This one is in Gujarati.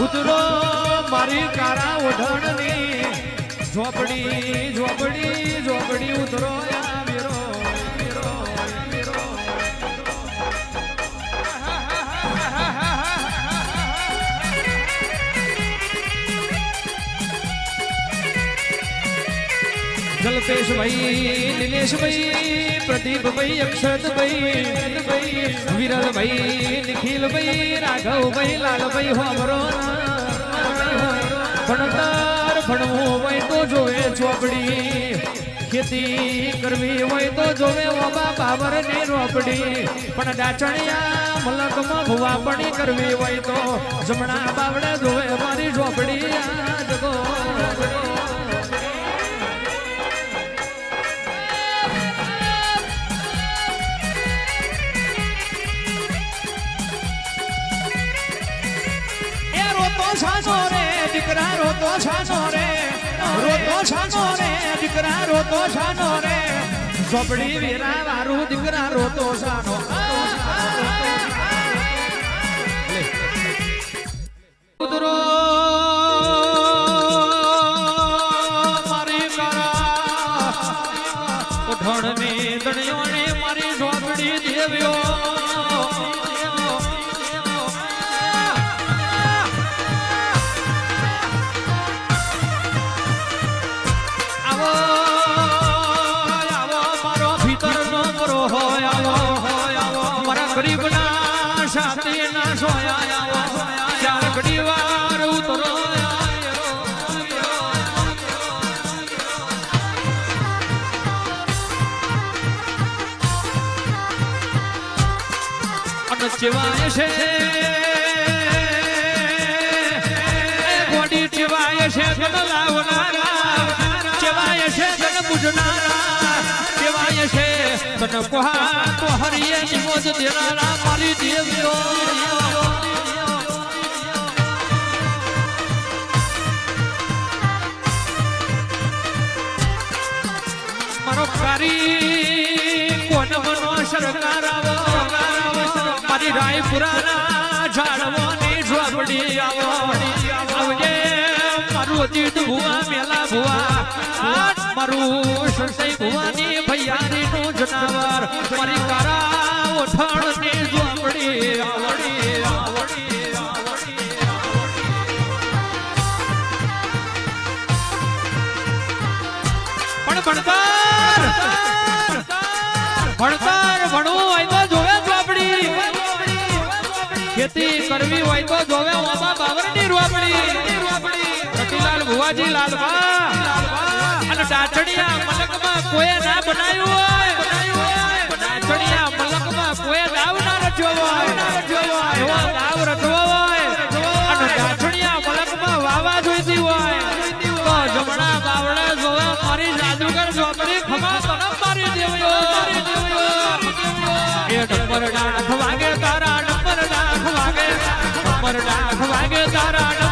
ઉતરો મારી કારા ઓઢણની ઝોપડી ઝોપડી ઝોપડી ઉતરો વીરો વીરો વીરો જલ્પેશ ભાઈ નિલેશ ભાઈ પ્રદીપ ભાઈ અક્ષત ભાઈ વિરલ ભાઈ નિખિલ ભાઈ રાઘવ ભાઈ લાલ ભાઈ હોમરો ભણતર ભણવું હોય તો જોવે ચોપડી ખેતી કરવી હોય તો જોવે ઓબા બાબર ને રોપડી પણ ડાચણિયા મલકમાં ભુવાપણી કરવી હોય તો જમણા બાવડે જોવે મારી ઝોપડી આ જગો છાનો રે દીકરા રોતો છાનો રે દીકરા રોતો છાનો રે ઝોપડી વીરા વારું દીકરા રોતો છાનો ઉતરો મારી કારા ઓઢણની દણિયોને મારી ઝોપડી દેવ્યો ગરીબના સાથેના સોયા ચાર ઘડી વાર ઉતરો અને ચેવાય છે ગોડી ચેવાય છે ગણ લાવનારા ચેવાય છે ગણ પૂજનારા ચેવાય છે તન કોહા તો હરિયે નિમોજ દેનારા મારી દેવ્યો મારો કારી કોન મનો સરકાર આવો મારી રાયપુરાના ઝાડવાની ઝોપડી આવો આવજે મારું અતીત ભુવા મેલા ભુવા મારું સંસઈ ભુવાની ભૈયારી નું જનાવર મારી કારા ઓઠાણની ઝોપડી આવડી આવડી પણ ભણતર ભણવું હોય તો જોવે ઝોપડી ખેતી કરવી હોય તો જોવે ઓબા બાવરની રોપડી રતિલાલ ભુવાજી લાલબા અને ડાચણિયા મલકમાં કોઈ ના બનાવ્યું હોય ડાચણિયા મલકમાં કોઈ દાવ ના રચ્યો હોય એવો દાવ રચવો હોય અને ડાચણિયા મલકમાં વાવા જોઈતી હોય તો જમણા બાવડે જોવે મારી જાદુગર ઝોપડી ખમા તરફ મારી દેવ્યો એ નંબર ડાખ વાગે તારા નંબર ડાખ વાગે તારા